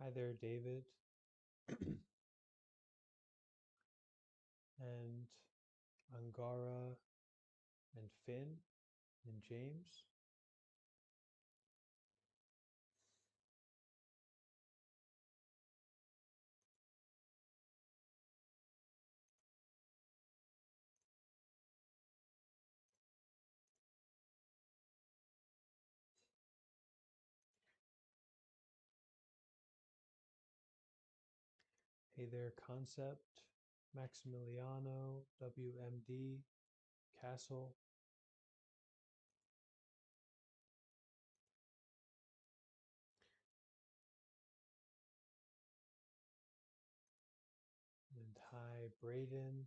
Hi there, David, and Angara, and Finn, and James. Hey there, Concept, Maximiliano, WMD, Castle, and hi, Braden,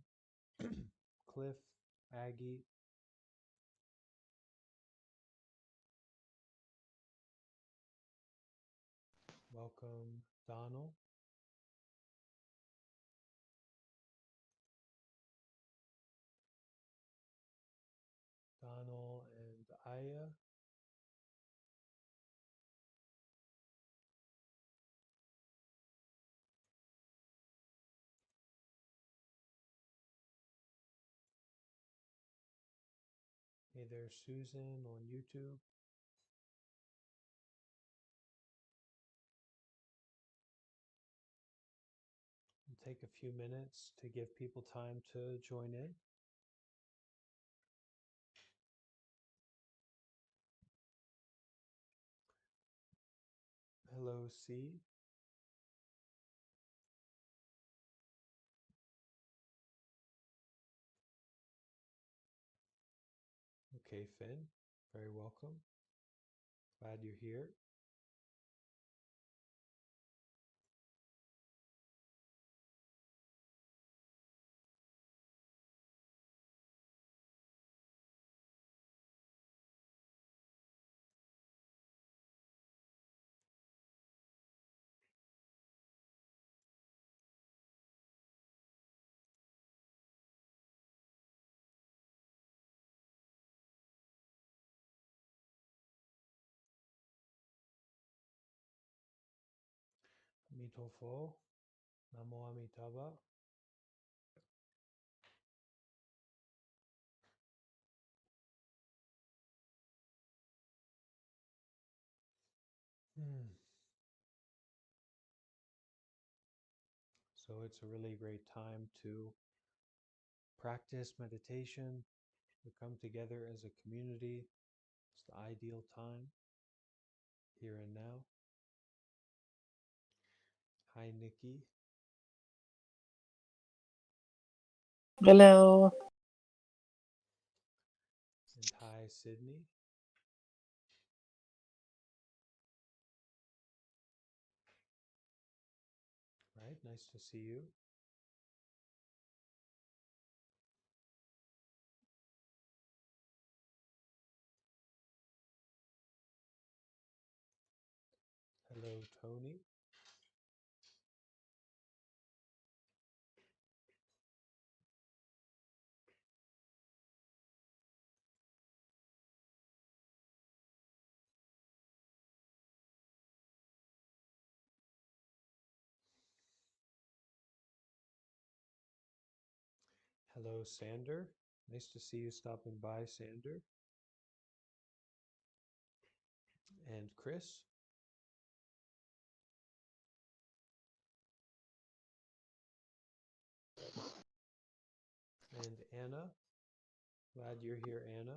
Cliff, Aggie, welcome, Donald, and Aya, hey there, Susan on YouTube. We'll take a few minutes to give people time to join in. Hello, C. Okay, Finn, very welcome. Glad you're here. Mitofo, Namo Amitabha. So it's a really great time to practice meditation, to come together as a community. It's the ideal time, here and now. Hi, Nikki. Hello. And hi, Sydney. Right, nice to see you. Hello, Tony. Hello, Sander. Nice to see you stopping by, Sander. And Chris. And Anna. Glad you're here, Anna.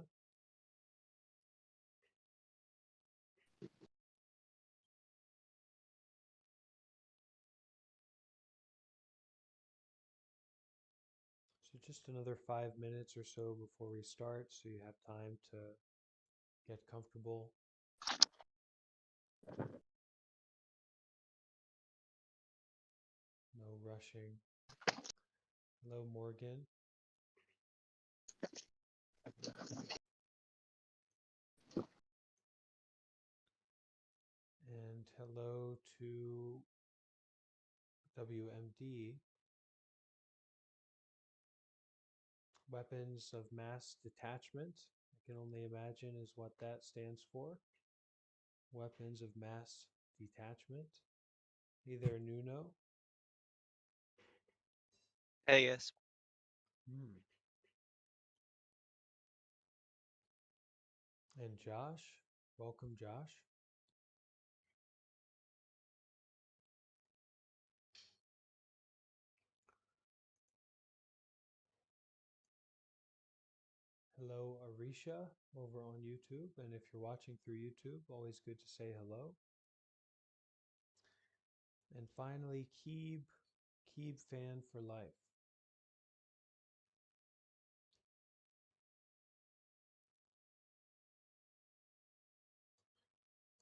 So just another 5 minutes or so before we start, so you have time to get comfortable. No rushing. Hello, Morgan. And hello to WMD. Weapons of mass detachment. I can only imagine is what that stands for. Weapons of mass detachment. Hey there, Nuno. Hey, yes. Hmm. And Josh. Welcome, Josh. Hello, Arisha, over on YouTube. And if you're watching through YouTube, always good to say hello. And finally, Keeb fan for life.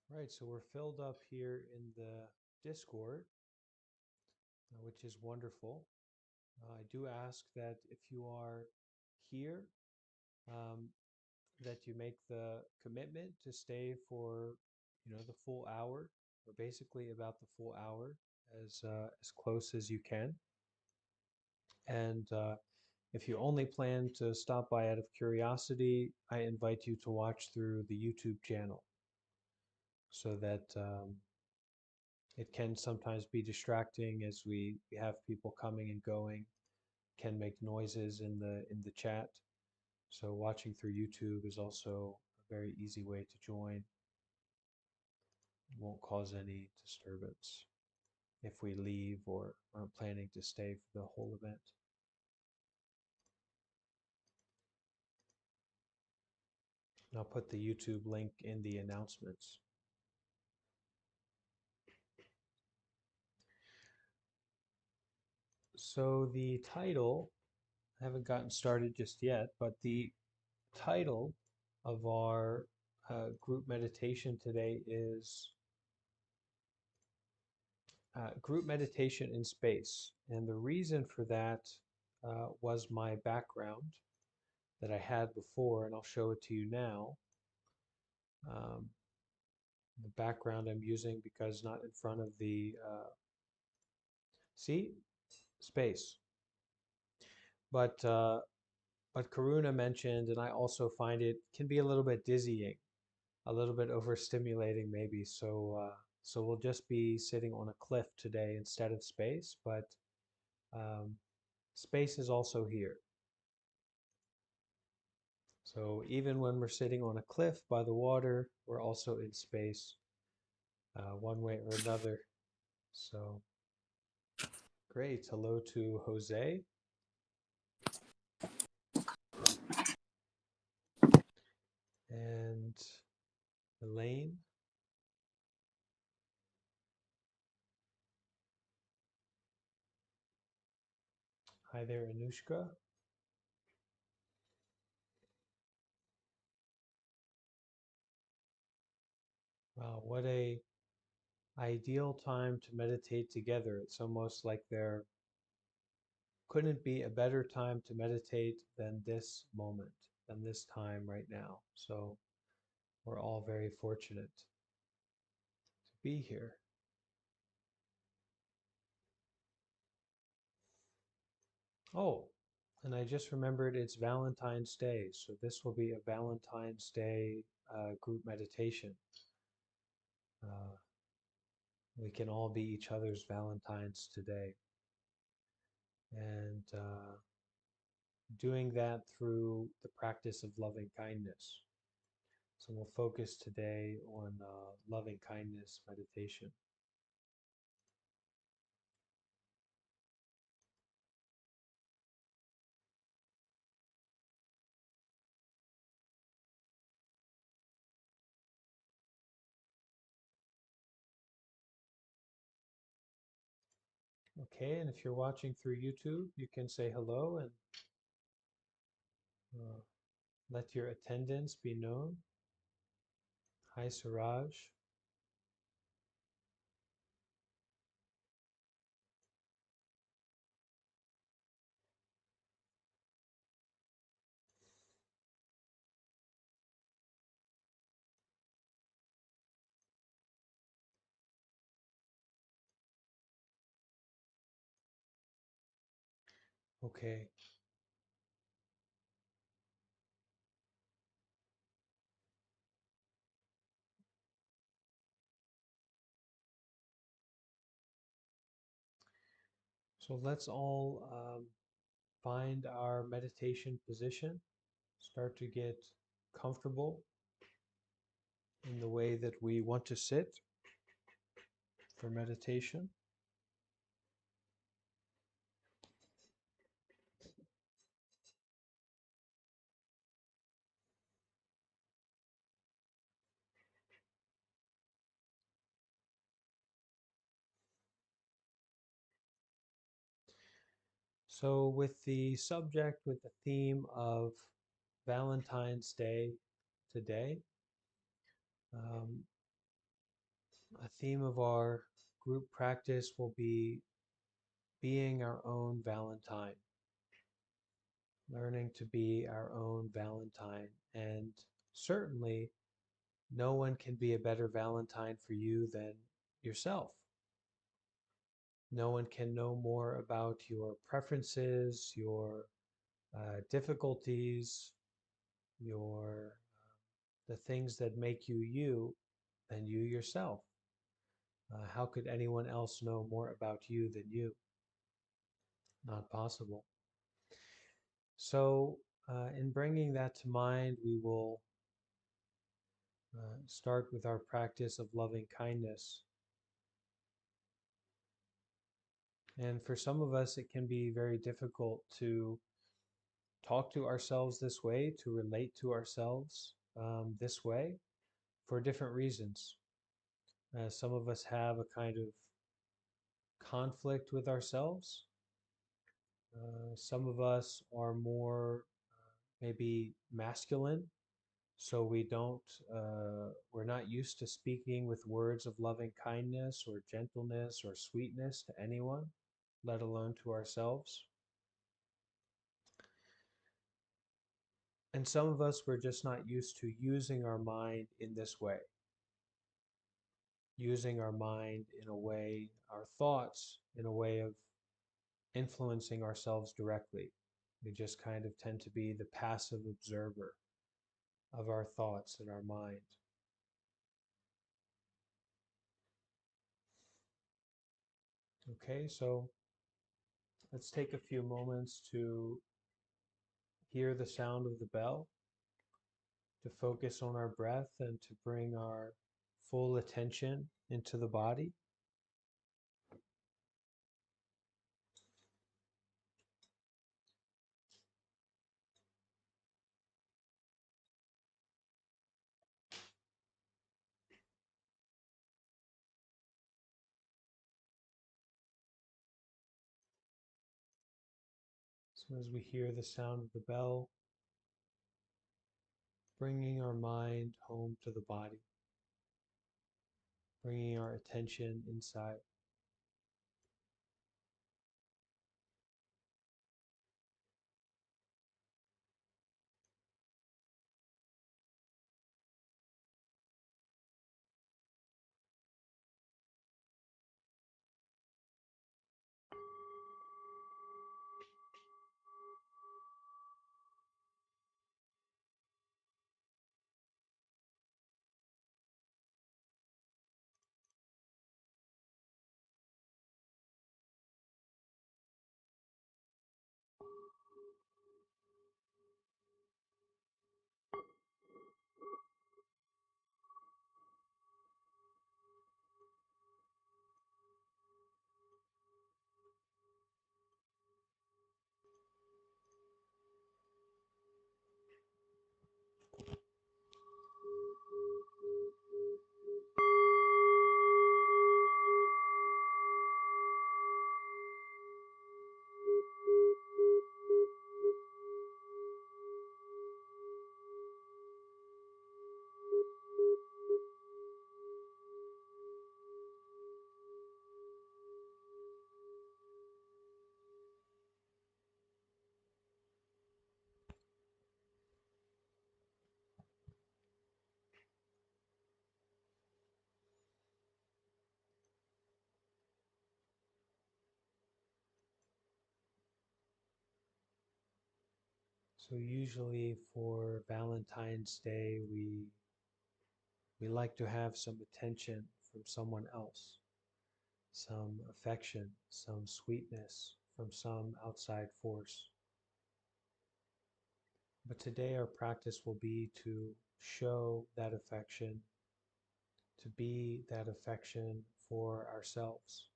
Right, so we're filled up here in the Discord, which is wonderful. I do ask that if you are here, um, that you make the commitment to stay for, the full hour, or basically about the full hour, as close as you can. And if you only plan to stop by out of curiosity, I invite you to watch through the YouTube channel so that it can sometimes be distracting as we have people coming and going, can make noises in the chat. So watching through YouTube is also a very easy way to join. It won't cause any disturbance if we leave or aren't planning to stay for the whole event. And I'll put the YouTube link in the announcements. So the title, I haven't gotten started just yet, but the title of our group meditation today is Group Meditation in Space. And the reason for that was my background that I had before, and I'll show it to you now. Um, the background I'm using because not in front of the, see, space. But Karuna mentioned, and I also find it can be a little bit dizzying, a little bit overstimulating maybe. So we'll just be sitting on a cliff today instead of space, but um, space is also here. So even when we're sitting on a cliff by the water, we're also in space, one way or another. So great. Hello to Jose and Elaine. Hi there, Anushka. Wow, what a ideal time to meditate together. It's almost like there couldn't be a better time to meditate than this moment, than this time right now. So we're all very fortunate to be here. Oh, and I just remembered it's Valentine's Day, so this will be a Valentine's Day group meditation. Uh, we can all be each other's Valentines today. And doing that through the practice of loving kindness. So we'll focus today on loving kindness meditation. Okay, and if you're watching through YouTube, you can say hello and uh, let your attendance be known. Hi, Suraj. Okay, So let's all find our meditation position, start to get comfortable in the way that we want to sit for meditation. So, with the subject, with the theme of Valentine's Day today, um, a theme of our group practice will be being our own Valentine, learning to be our own Valentine. And certainly, no one can be a better Valentine for you than yourself. No one can know more about your preferences, your difficulties, your the things that make you you than you yourself. How could anyone else know more about you than you? Not possible. So, in bringing that to mind, we will start with our practice of loving kindness. And for some of us, it can be very difficult to talk to ourselves this way, to relate to ourselves this way for different reasons. Some of us have a kind of conflict with ourselves. Some of us are more maybe masculine, so we're not used to speaking with words of loving kindness or gentleness or sweetness to anyone, let alone to ourselves. And some of us were just not used to using our mind in this way, using our mind in a way, our thoughts in a way of influencing ourselves directly. We just kind of tend to be the passive observer of our thoughts and our mind. Okay, so let's take a few moments to hear the sound of the bell, to focus on our breath, and to bring our full attention into the body. So as we hear the sound of the bell, bringing our mind home to the body, bringing our attention inside. So usually for Valentine's Day, we like to have some attention from someone else. some affection, some sweetness from some outside force. But today our practice will be to show that affection, to be that affection for ourselves.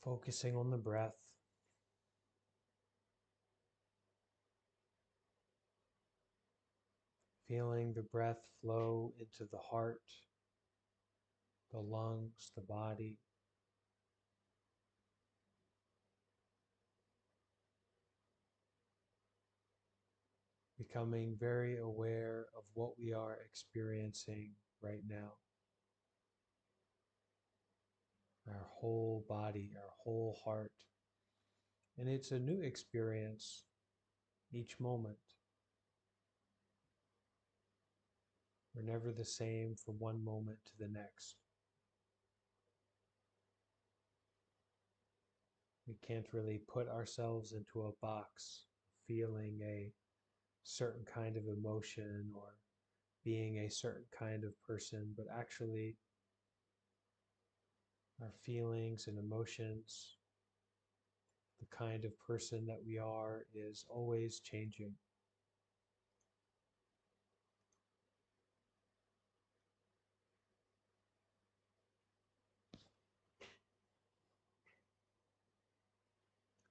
Focusing on the breath, feeling the breath flow into the heart, the lungs, the body. Becoming very aware of what we are experiencing right now. Our whole body, our whole heart. And it's a new experience each moment. We're never the same from one moment to the next. We can't really put ourselves into a box, feeling a certain kind of emotion or being a certain kind of person, but actually our feelings and emotions, the kind of person that we are, is always changing.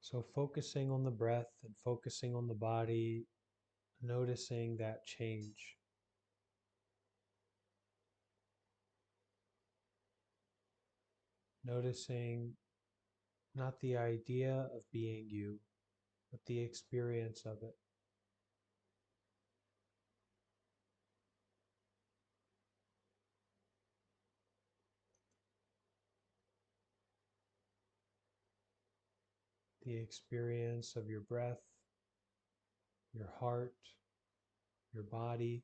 So focusing on the breath and focusing on the body, noticing that change. Noticing not the idea of being you, but the experience of it. The experience of your breath, your heart, your body.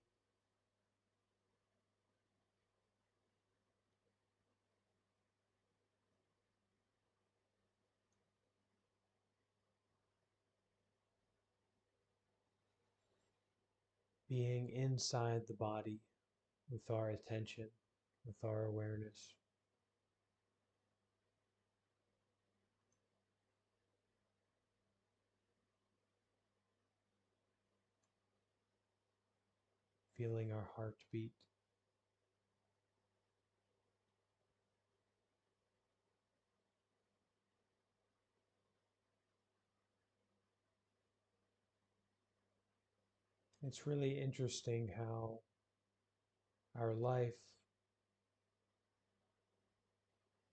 Being inside the body with our attention, with our awareness. Feeling our heartbeat. It's really interesting how our life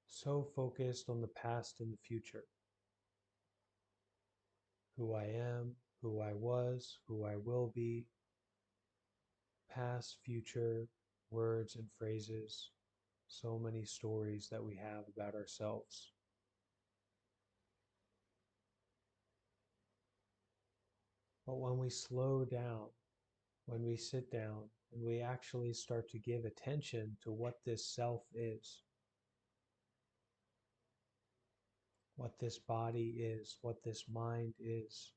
so focused on the past and the future. Who I am, who I was, who I will be, past, future, words and phrases, so many stories that we have about ourselves. But when we slow down, when we sit down, and we actually start to give attention to what this self is, what this body is, what this mind is,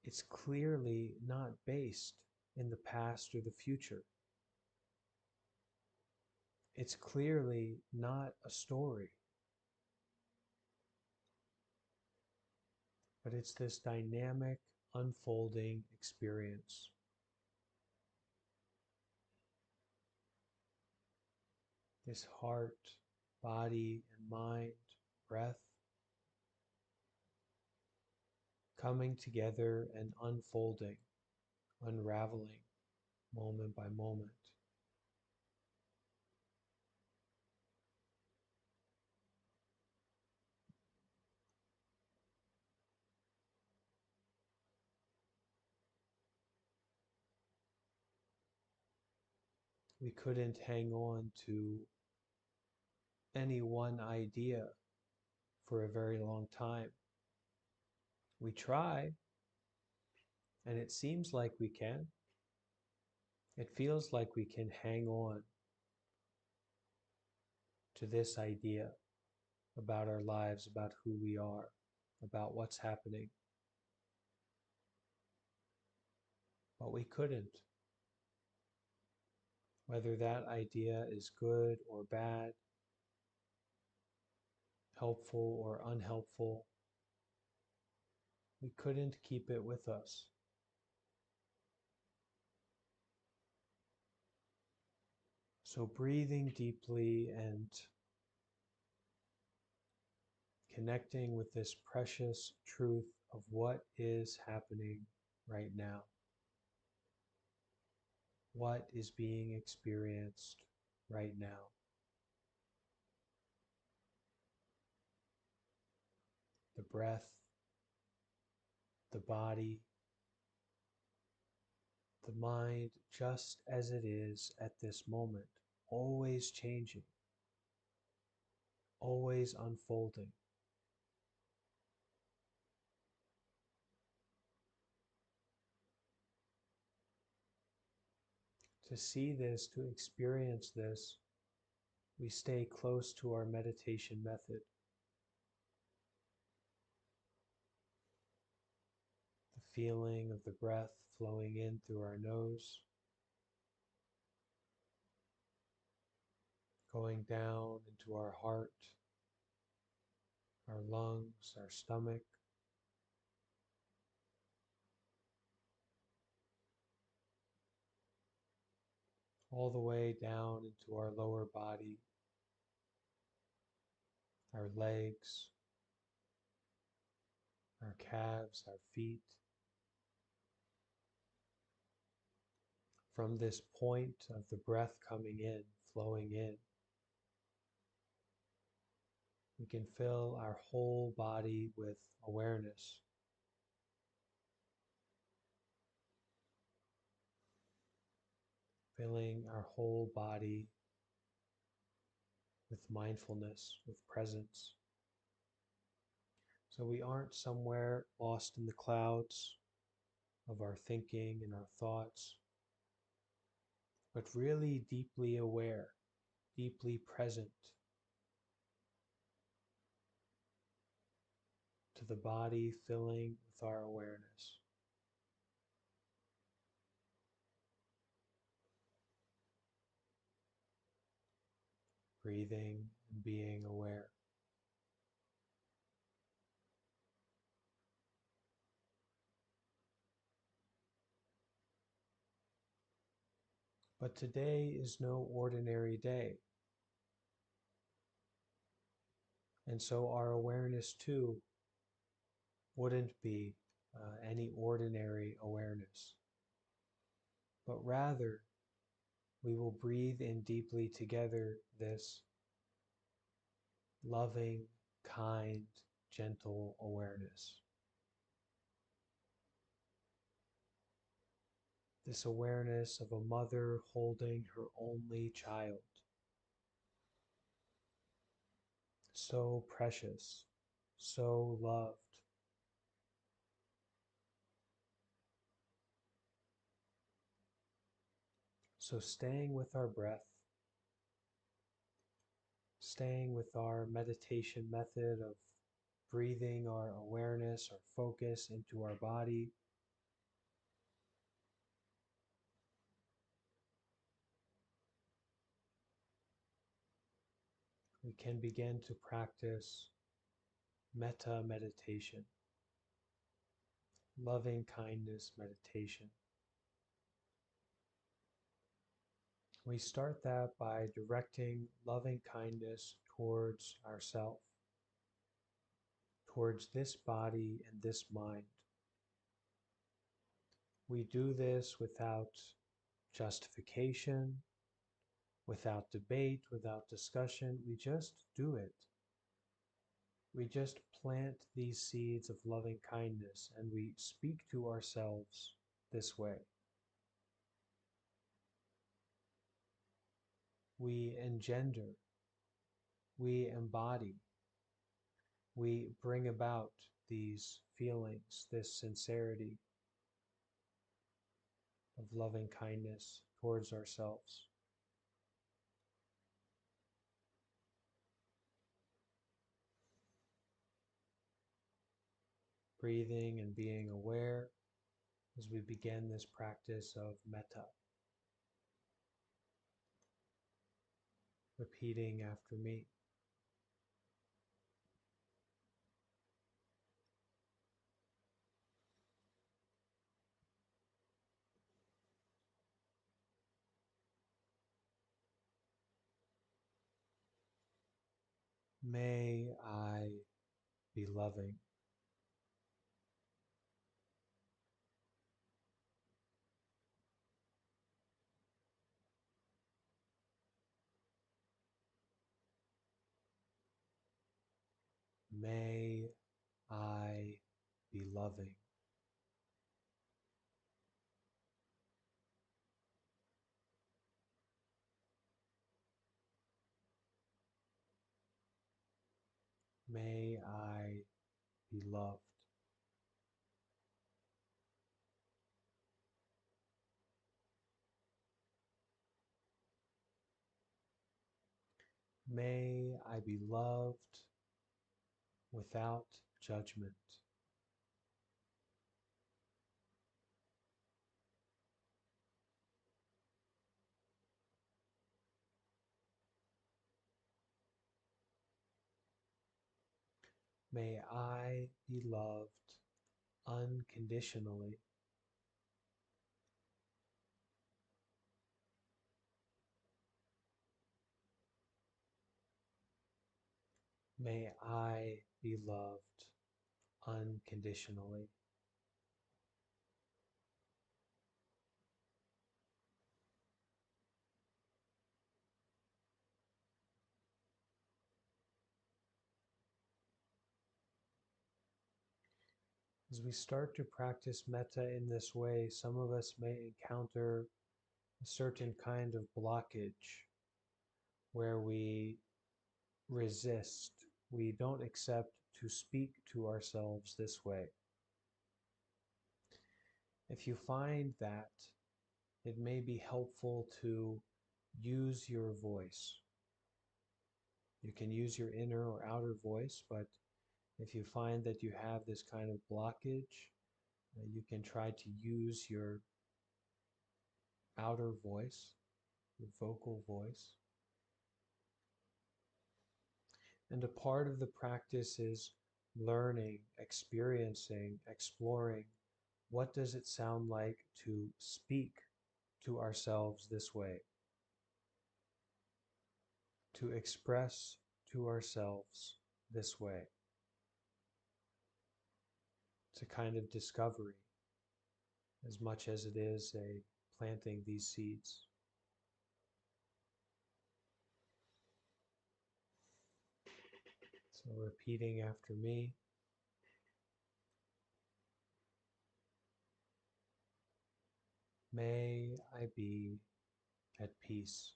it's clearly not based in the past or the future. It's clearly not a story, but it's this dynamic, unfolding experience. This heart, body, and mind, breath, coming together and unfolding, unraveling, moment by moment. We couldn't hang on to any one idea for a very long time. We try, and it seems like we can. It feels like we can hang on to this idea about our lives, about who we are, about what's happening. But we couldn't. Whether that idea is good or bad, helpful or unhelpful, we couldn't keep it with us. So breathing deeply and connecting with this precious truth of what is happening right now, what is being experienced right now. The breath, the body, the mind, just as it is at this moment, always changing, always unfolding. To see this, to experience this, we stay close to our meditation method. The feeling of the breath flowing in through our nose, going down into our heart, our lungs, our stomach, all the way down into our lower body, our legs, our calves, our feet. From this point of the breath coming in, flowing in, we can fill our whole body with awareness. Filling our whole body with mindfulness, with presence. So we aren't somewhere lost in the clouds of our thinking and our thoughts, but really deeply aware, deeply present to the body, filling with our awareness. Breathing and being aware. But today is no ordinary day. And so our awareness too wouldn't be any ordinary awareness, but rather we will breathe in deeply together this loving, kind, gentle awareness. This awareness of a mother holding her only child. So precious, so loved. So staying with our breath, staying with our meditation method of breathing our awareness, our focus into our body. We can begin to practice metta meditation, loving kindness meditation. We start that by directing loving kindness towards ourselves, towards this body and this mind. We do this without justification, without debate, without discussion. We just do it. We just plant these seeds of loving kindness and we speak to ourselves this way. We engender, we embody, we bring about these feelings, this sincerity of loving kindness towards ourselves. Breathing and being aware as we begin this practice of metta. repeating after me. May I be loving. May I be loving. May I be loved. May I be loved without judgment. May I be loved unconditionally. May I be loved unconditionally. As we start to practice metta in this way, some of us may encounter a certain kind of blockage where we resist. We don't accept to speak to ourselves this way. If you find that, it may be helpful to use your voice. You can use your inner or outer voice, but if you find that you have this kind of blockage, you can try to use your outer voice, your vocal voice. And a part of the practice is learning, experiencing, exploring what does it sound like to speak to ourselves this way, to express to ourselves this way. It's a kind of discovery as much as it is a planting these seeds. So repeating after me. May I be at peace.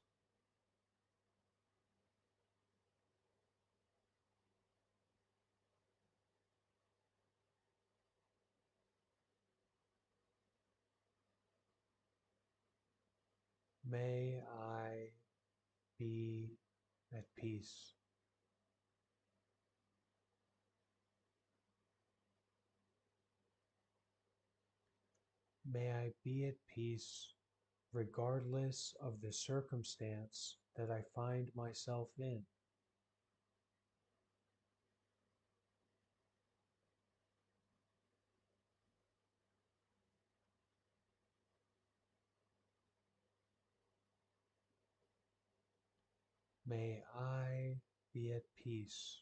May I be at peace. May I be at peace regardless of the circumstance that I find myself in. May I be at peace.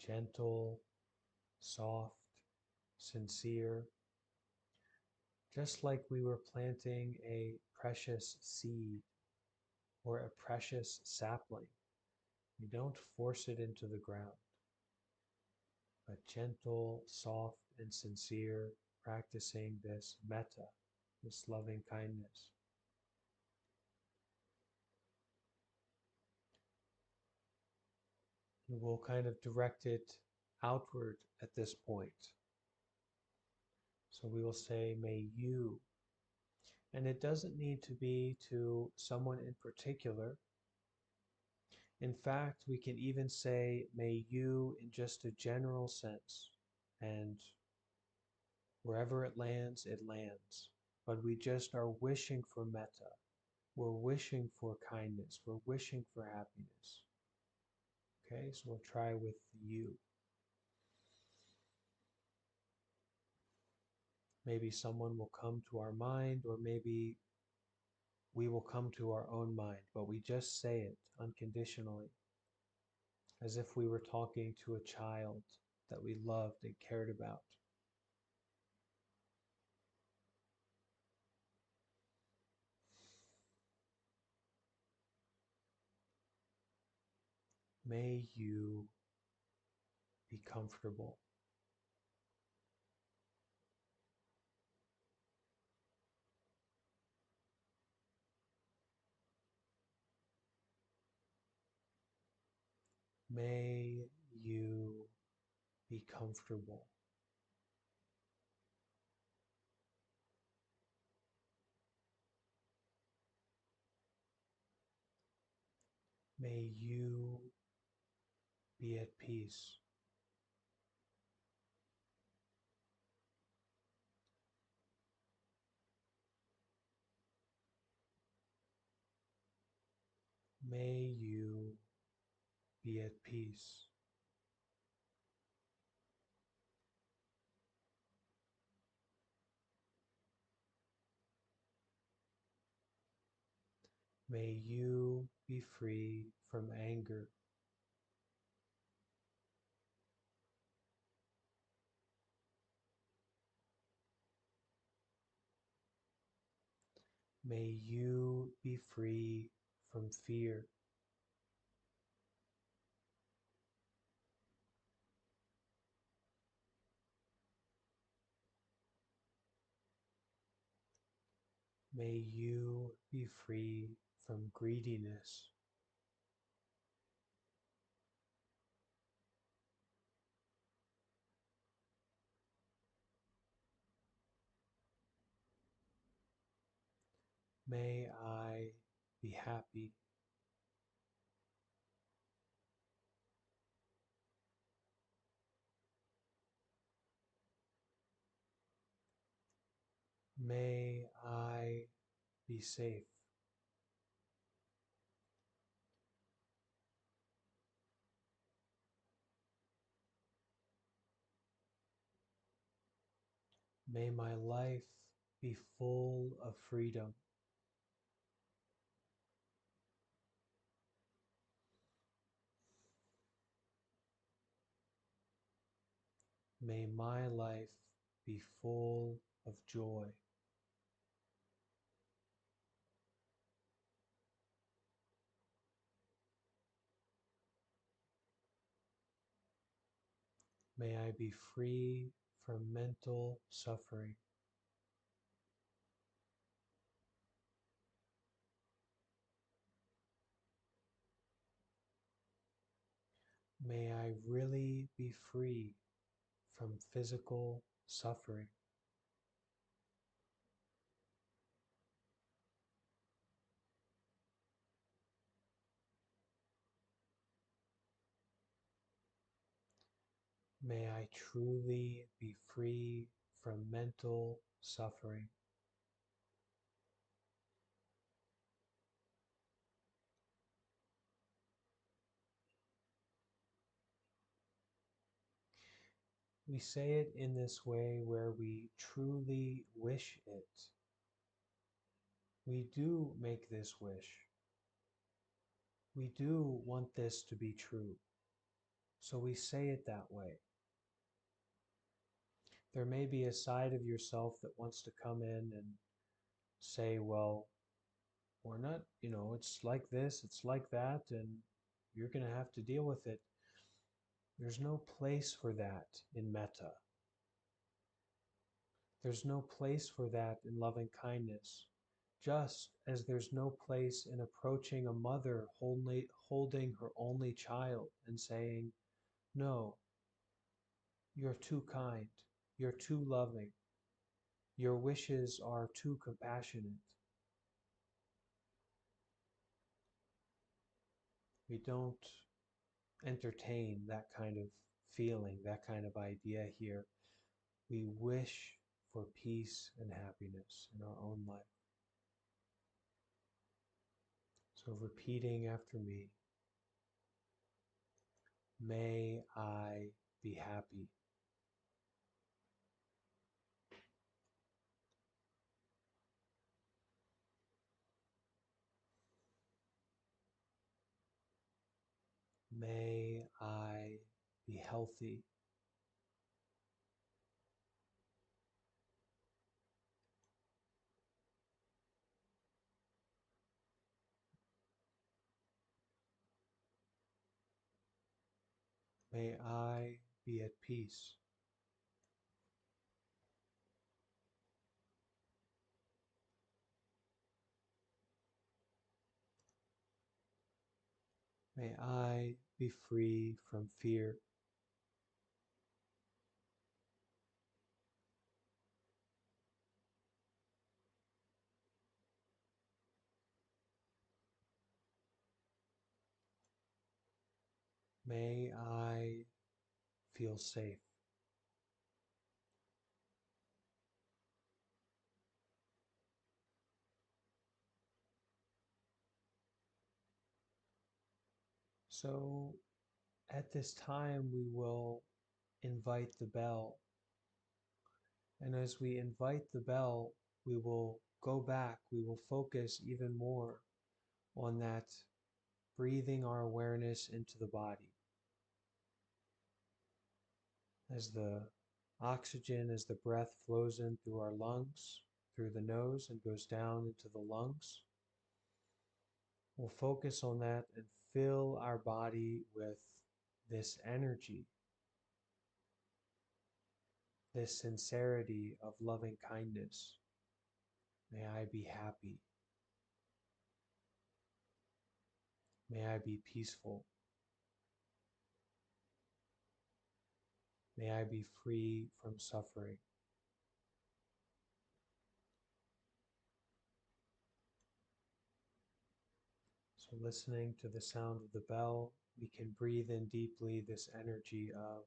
Gentle, soft, sincere, just like we were planting a precious seed or a precious sapling. You don't force it into the ground, but gentle, soft, and sincere, practicing this metta, this loving kindness. And we'll kind of direct it outward at this point. So we will say, may you. And it doesn't need to be to someone in particular. In fact, we can even say, may you in just a general sense. And Wherever it lands, it lands. But we just are wishing for metta. We're wishing for kindness. We're wishing for happiness. Okay, so we'll try with you. Maybe someone will come to our mind, or maybe we will come to our own mind, but we just say it unconditionally, as if we were talking to a child that we loved and cared about. May you be comfortable. May you be comfortable. May you be at peace. May you be at peace. May you be free from anger. May you be free from fear. May you be free from greediness. May I be happy. May I be safe. May my life be full of freedom. May my life be full of joy. May I be free from mental suffering. May I really be free from physical suffering. May I truly be free from mental suffering. We say it in this way where we truly wish it. We do make this wish. We do want this to be true. So we say it that way. There may be a side of yourself that wants to come in and say, well, we're not, it's like this, it's like that, and you're going to have to deal with it. There's no place for that in metta. There's no place for that in loving kindness. Just as there's no place in approaching a mother holding her only child and saying, no, you're too kind, you're too loving, your wishes are too compassionate. We don't entertain that kind of feeling, that kind of idea here. We wish for peace and happiness in our own life. So repeating after me, may I be happy. May I be healthy. May I be at peace. May I be free from fear. May I feel safe. So at this time, we will invite the bell. And as we invite the bell, we will go back, we will focus even more on that breathing our awareness into the body. As the oxygen, as the breath flows in through our lungs, through the nose, and goes down into the lungs, we'll focus on that and fill our body with this energy, this sincerity of loving kindness. May I be happy. May I be peaceful. May I be free from suffering. So listening to the sound of the bell, we can breathe in deeply this energy of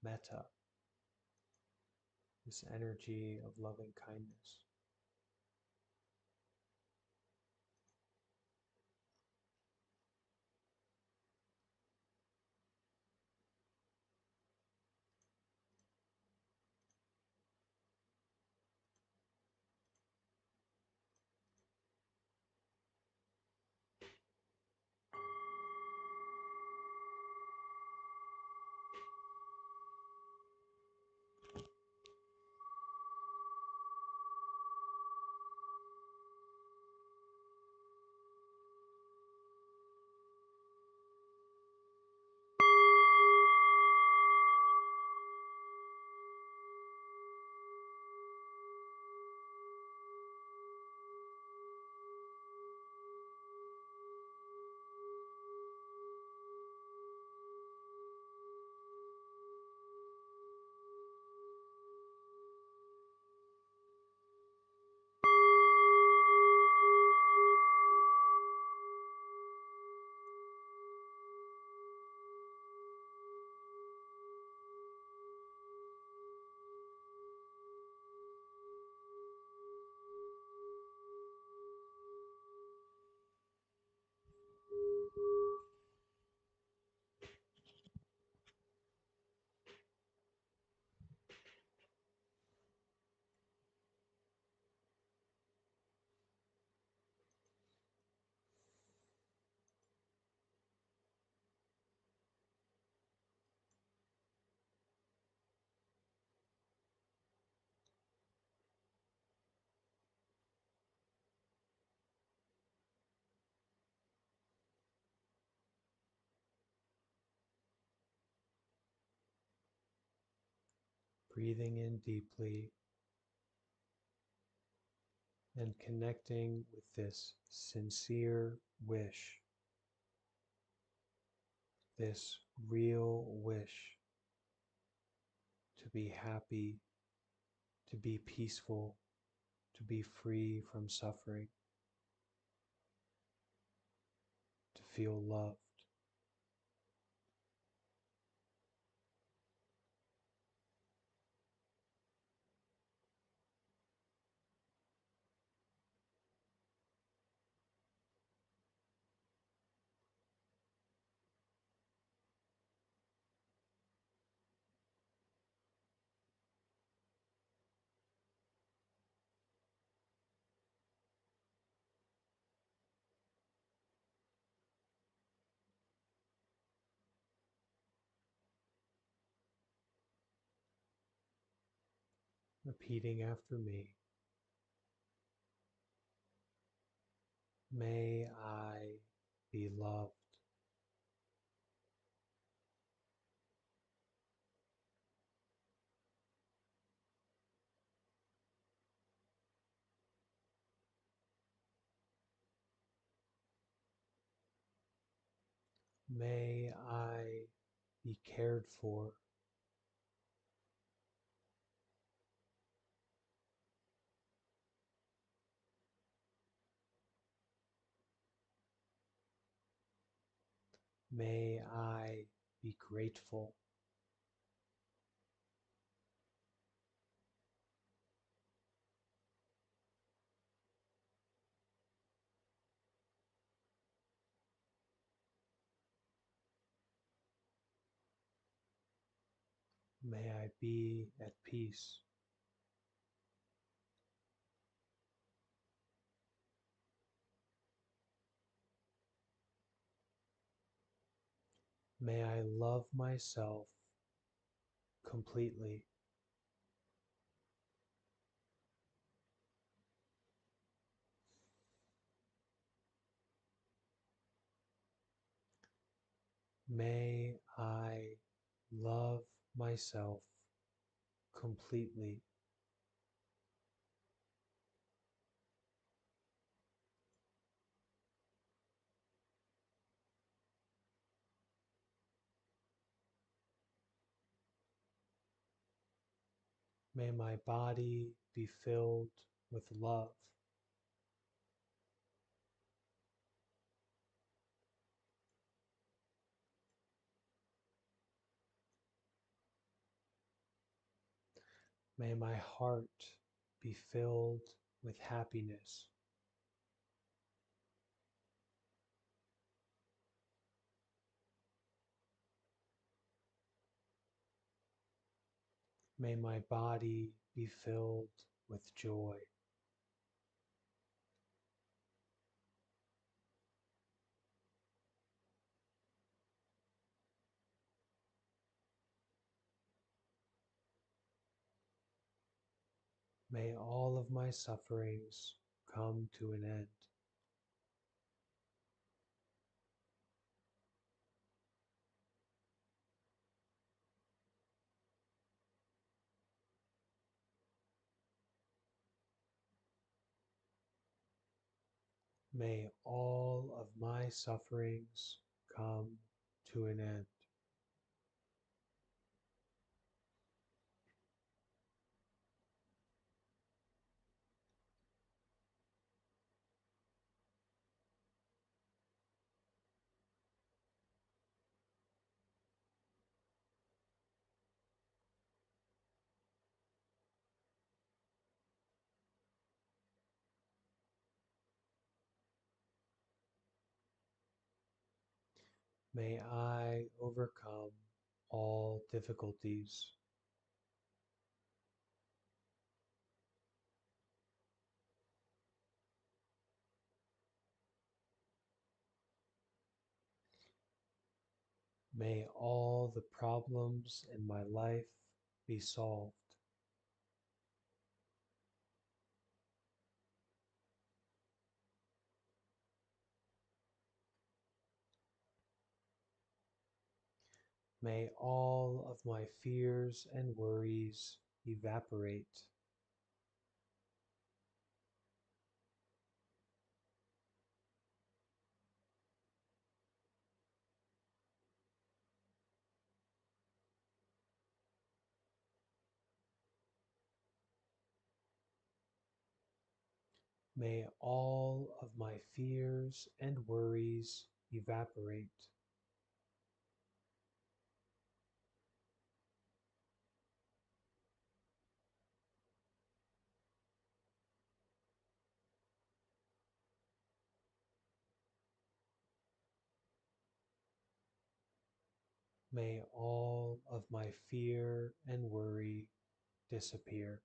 metta, this energy of loving kindness. Breathing in deeply and connecting with this sincere wish, this real wish to be happy, to be peaceful, to be free from suffering, to feel loved. repeating after me. May I be loved. May I be cared for. May I be grateful. May I be at peace. May I love myself completely. May I love myself completely. May my body be filled with love. May my heart be filled with happiness. May my body be filled with joy. May all of my sufferings come to an end. May all of my sufferings come to an end. May I overcome all difficulties. May all the problems in my life be solved. May all of my fears and worries evaporate. May all of my fears and worries evaporate. May all of my fear and worry disappear.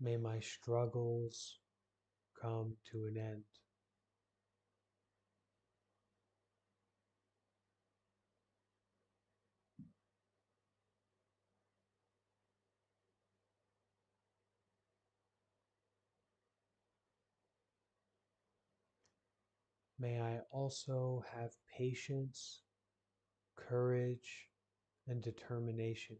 May my struggles come to an end. May I also have patience, courage, and determination.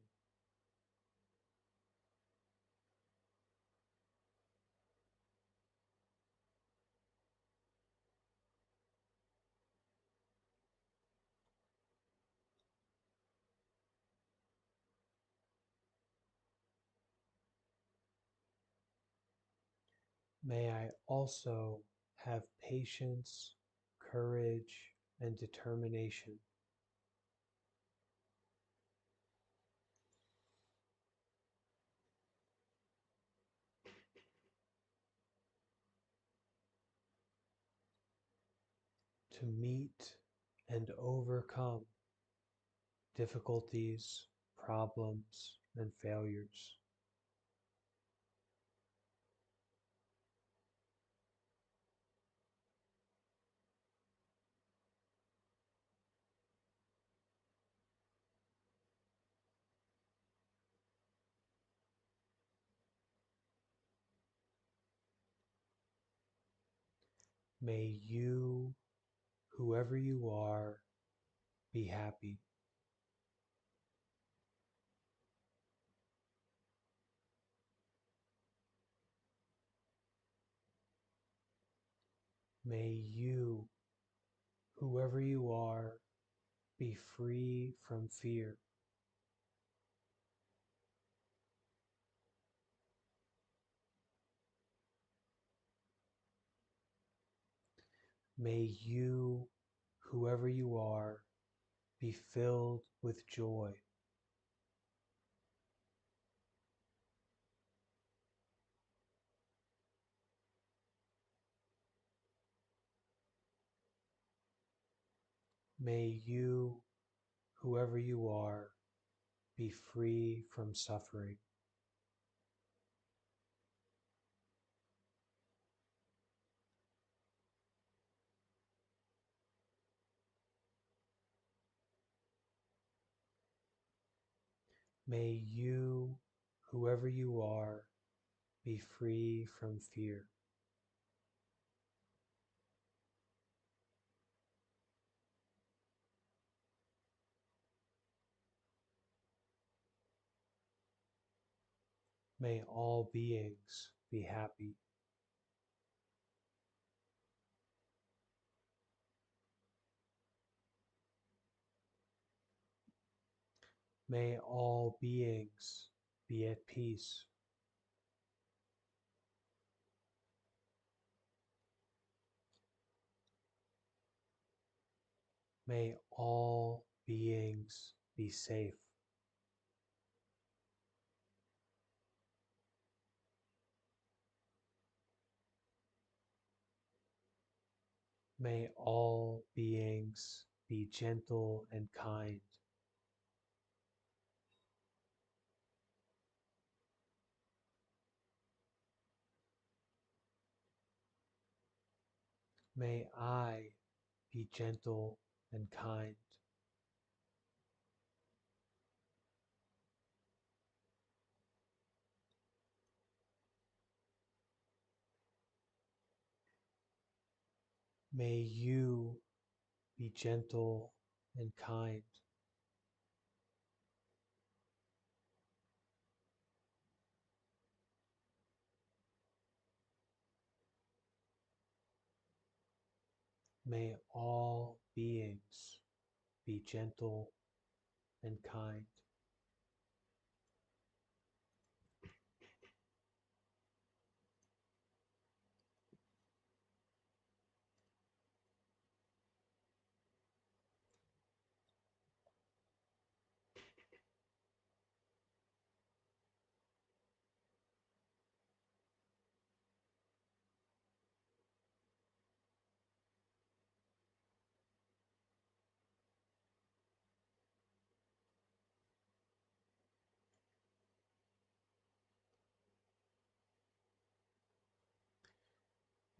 May I also have patience, courage, and determination to meet and overcome difficulties, problems, and failures. May you, whoever you are, be happy. May you, whoever you are, be free from fear. May you, whoever you are, be filled with joy. May you, whoever you are, be free from suffering. May you, whoever you are, be free from fear. May all beings be happy. May all beings be at peace. May all beings be safe. May all beings be gentle and kind. May I be gentle and kind. May you be gentle and kind. May all beings be gentle and kind.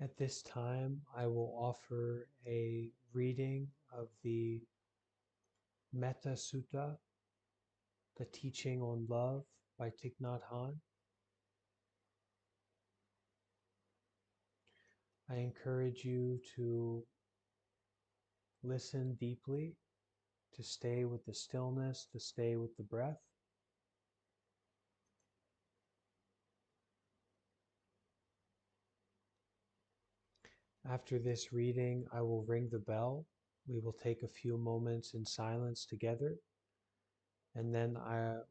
At this time, I will offer a reading of the Metta Sutta, the teaching on love by Thich Nhat Hanh. I encourage you to listen deeply, to stay with the stillness, to stay with the breath. After this reading, I will ring the bell. We will take a few moments in silence together, and then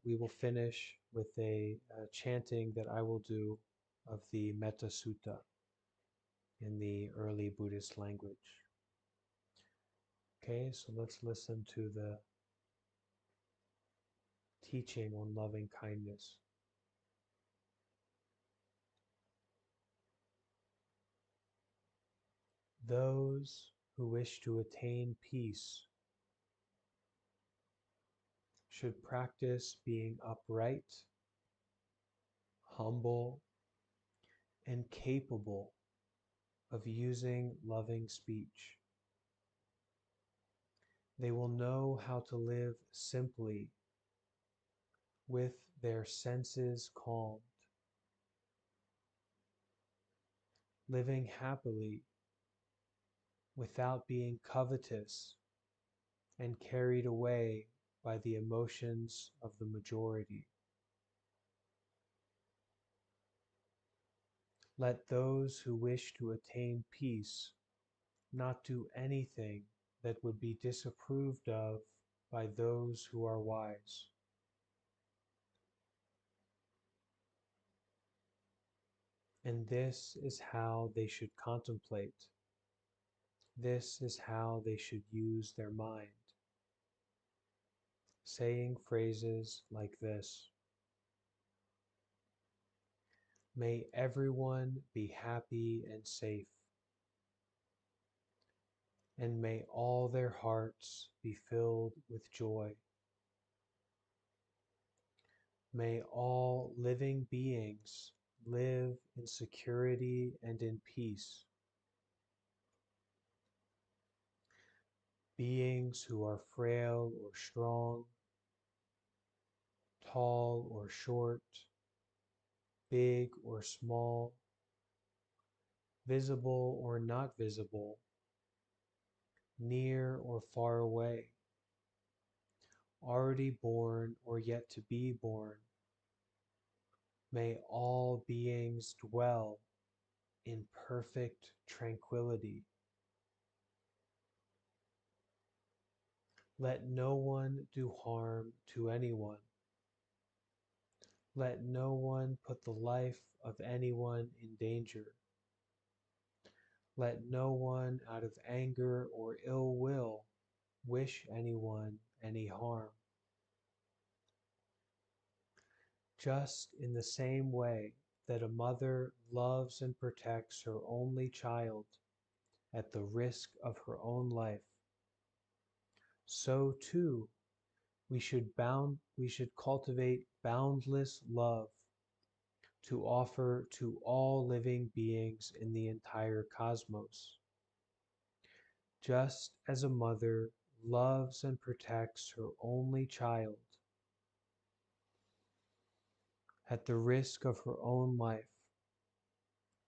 we will finish with a chanting that I will do of the Metta Sutta in the early Buddhist language. Okay, so let's listen to the teaching on loving kindness. Those who wish to attain peace should practice being upright, humble, and capable of using loving speech. They will know how to live simply with their senses calmed, living happily without being covetous and carried away by the emotions of the majority. Let those who wish to attain peace not do anything that would be disapproved of by those who are wise. And this is how they should contemplate. This is how they should use their mind, saying phrases like this: May everyone be happy and safe, and may all their hearts be filled with joy. May all living beings live in security and in peace. Beings who are frail or strong, tall or short, big or small, visible or not visible, near or far away, already born or yet to be born. May all beings dwell in perfect tranquility. Let no one do harm to anyone. Let no one put the life of anyone in danger. Let no one out of anger or ill will wish anyone any harm. Just in the same way that a mother loves and protects her only child at the risk of her own life, so too we should cultivate boundless love to offer to all living beings in the entire cosmos. Just as a mother loves and protects her only child at the risk of her own life,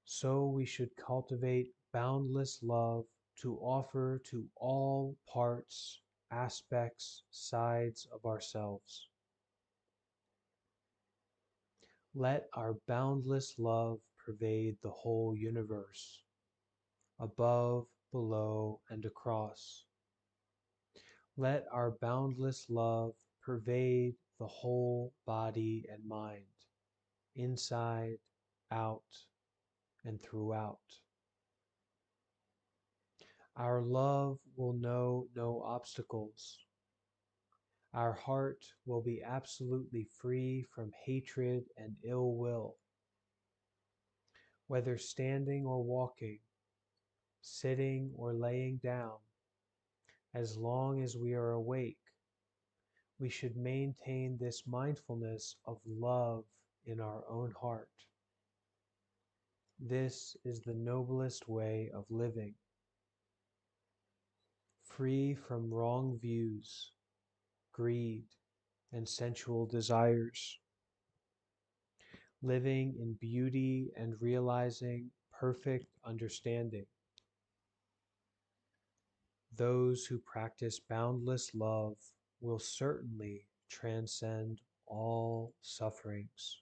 so we should cultivate boundless love to offer to all parts, aspects, sides of ourselves. Let our boundless love pervade the whole universe, above, below, and across. Let our boundless love pervade the whole body and mind, inside, out, and throughout. Our love will know no obstacles. Our heart will be absolutely free from hatred and ill will. Whether standing or walking, sitting or laying down, as long as we are awake, we should maintain this mindfulness of love in our own heart. This is the noblest way of living, free from wrong views, greed, and sensual desires, living in beauty and realizing perfect understanding. Those who practice boundless love will certainly transcend all sufferings.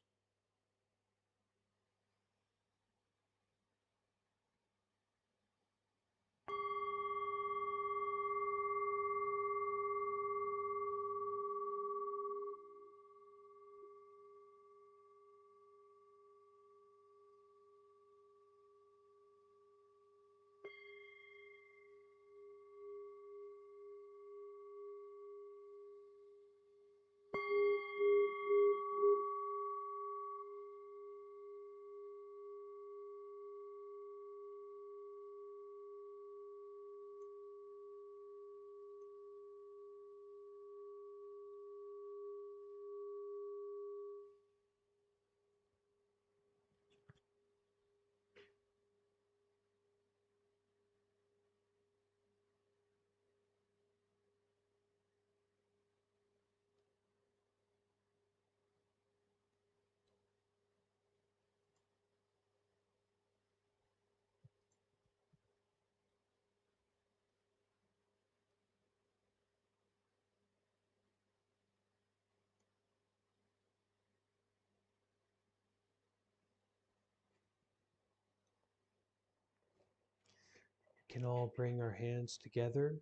We can all bring our hands together,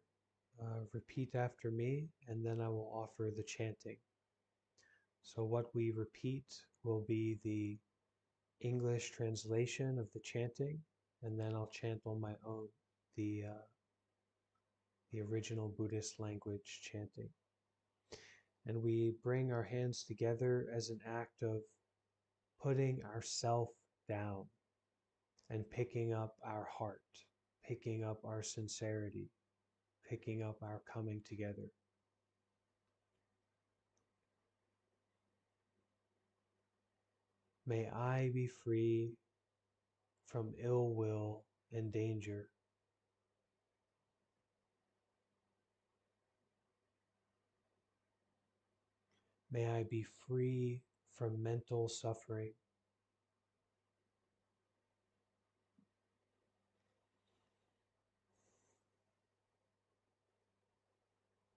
repeat after me, and then I will offer the chanting. So what we repeat will be the English translation of the chanting, and then I'll chant on my own the original Buddhist language chanting. And we bring our hands together as an act of putting ourself down and picking up our heart, picking up our sincerity, picking up our coming together. May I be free from ill will and danger. May I be free from mental suffering.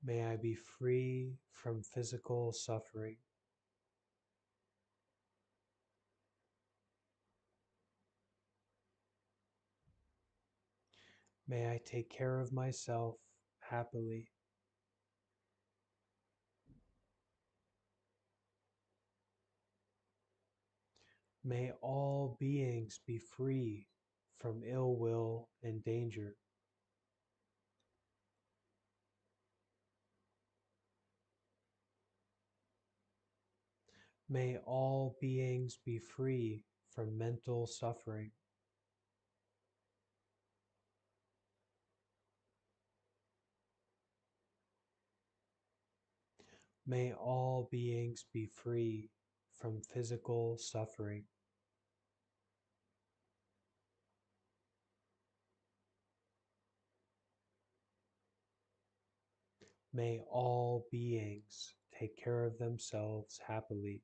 May I be free from physical suffering. May I take care of myself happily. May all beings be free from ill will and danger. May all beings be free from mental suffering. May all beings be free from physical suffering. May all beings take care of themselves happily.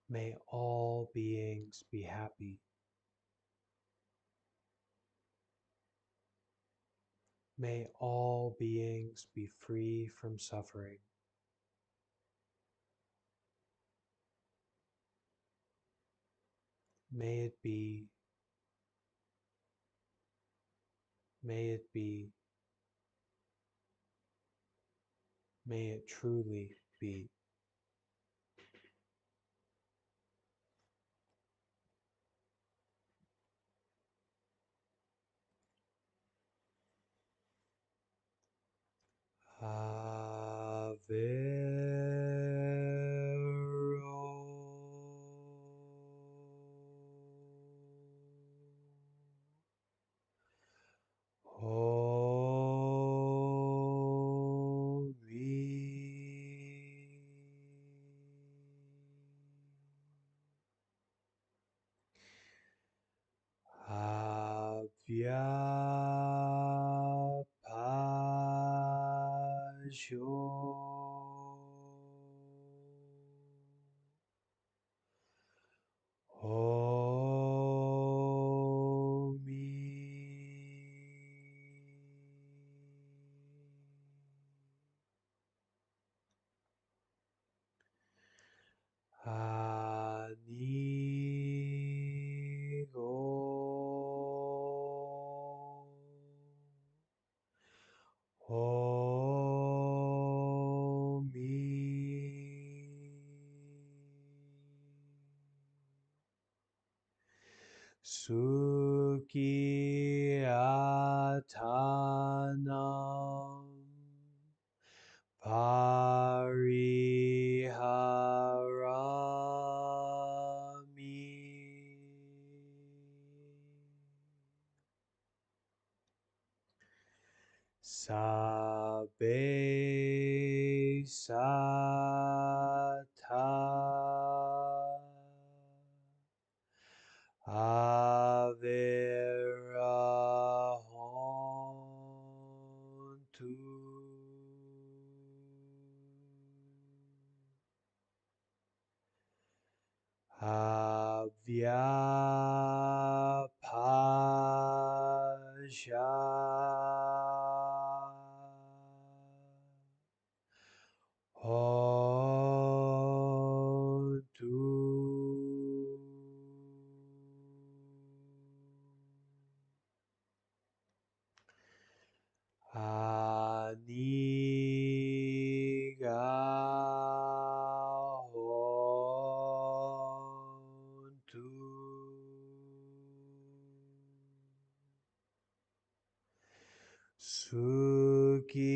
May all beings be happy. May all beings be free from suffering. May it be. May it be. May it truly be. Avero. Holy. Homi. Anigo. Homi. Suki atanam pariharami. Sabe sata averahontu. Avyapasha. Hontu. Aniga hontu. Suki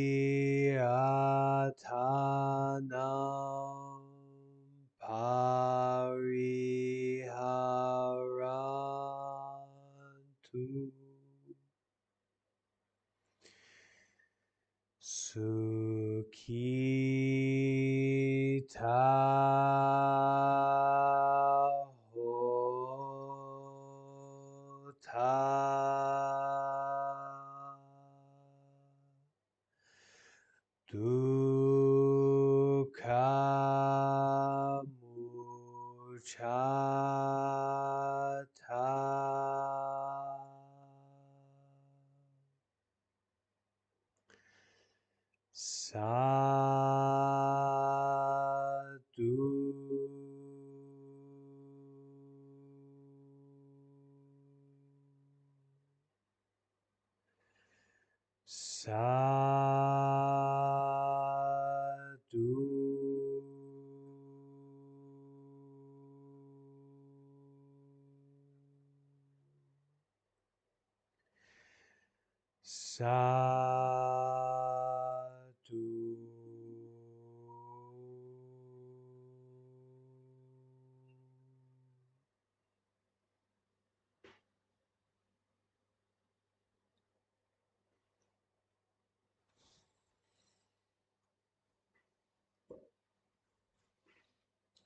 atanam pariharantu. Sukhita hota. Dukkha muchata. Sadhu. Sadhu. Sadhu.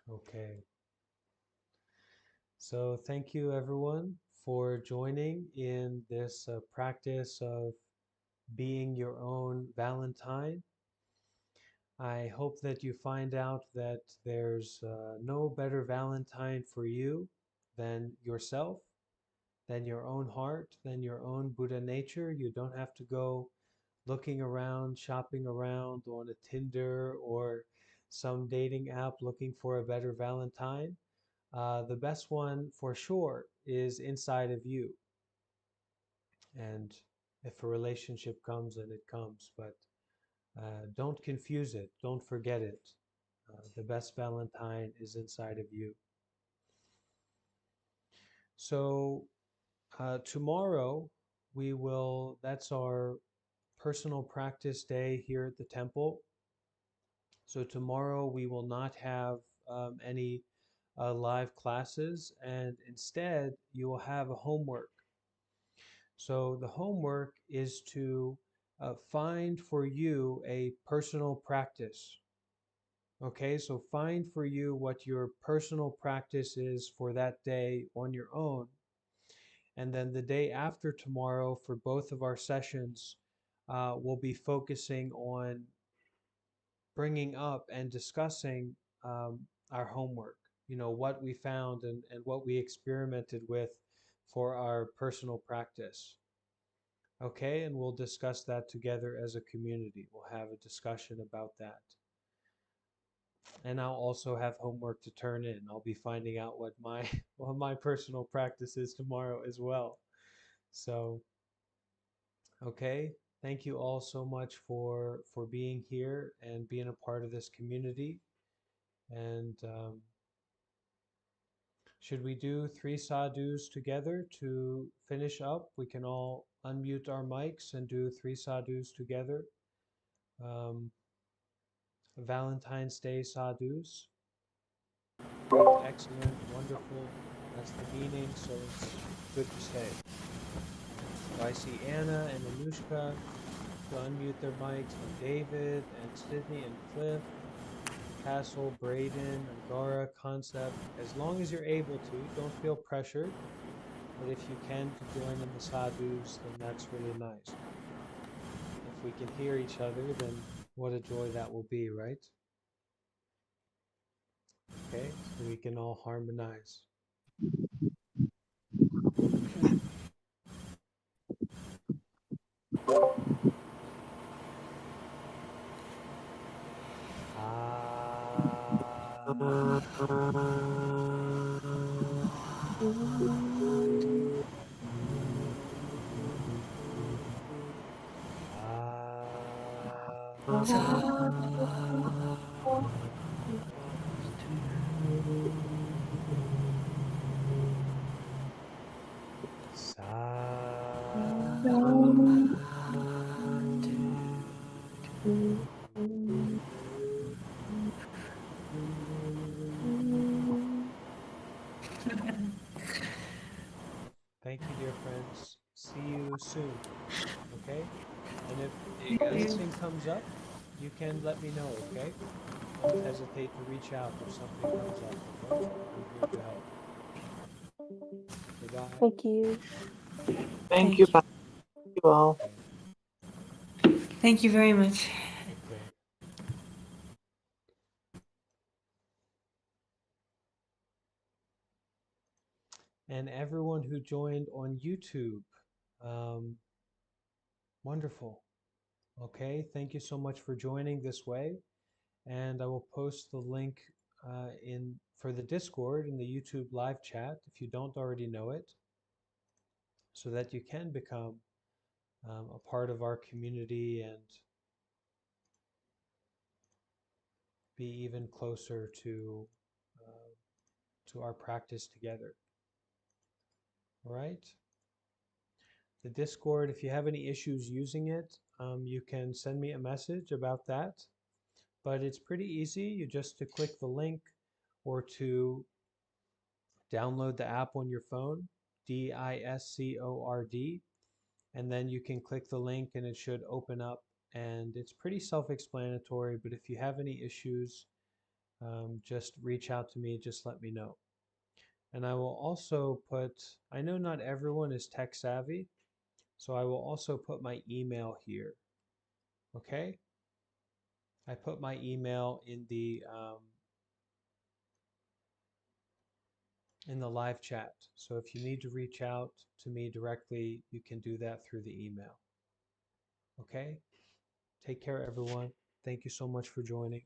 Okay. So thank you everyone for joining in this practice of being your own Valentine. I hope that you find out that there's no better Valentine for you than yourself, than your own heart, than your own Buddha nature. You don't have to go looking around, shopping around on a Tinder or some dating app looking for a better Valentine. The best one for sure is inside of you. And if a relationship comes, then it comes. But don't confuse it. Don't forget it. The best Valentine is inside of you. So tomorrow that's our personal practice day here at the temple. So tomorrow we will not have any live classes, and instead you will have a homework. So the homework is to find for you a personal practice. Okay, so find for you what your personal practice is for that day on your own. And then the day after tomorrow, for both of our sessions, we'll be focusing on bringing up and discussing our homework, what we found and what we experimented with for our personal practice. Okay, and we'll discuss that together as a community. We'll have a discussion about that. And I'll also have homework to turn in. I'll be finding out what my what my personal practice is tomorrow as well. So, okay, thank you all so much for being here and being a part of this community. And should we do 3 sadhus together to finish up? We can all unmute our mics and do 3 sadhus together. Um, Valentine's Day sadhus. Great, excellent, wonderful. That's the meaning, so it's good to say. So I see Anna and Anushka to unmute their mics, and David and Sydney and Cliff, Castle, Braden, Angara, Concept. As long as you're able to, don't feel pressured. But if you can to join in the sadhus, then that's really nice. If we can hear each other, then what a joy that will be, right? Okay, so we can all harmonize. Thank you, dear friends. See you soon. Okay? And if anything comes up, you can let me know, okay? Don't hesitate to reach out if something comes up, okay? I'm here to help. Goodbye. Thank you. Thank you. Bye. Thank you all. Okay. Thank you very much. Okay. And everyone who joined on YouTube, um, wonderful. Okay, thank you so much for joining this way. And I will post the link in for the Discord in the YouTube live chat if you don't already know it, so that you can become a part of our community and be even closer to our practice together. All right. The Discord, if you have any issues using it, you can send me a message about that. But it's pretty easy. You just to click the link or to download the app on your phone, Discord, and then you can click the link and it should open up. And it's pretty self-explanatory, but if you have any issues, just reach out to me, just let me know. And I will also put, I know not everyone is tech savvy, so I will also put my email here. Okay? I put my email in the live chat. So if you need to reach out to me directly, you can do that through the email. Okay? Take care, everyone. Thank you so much for joining.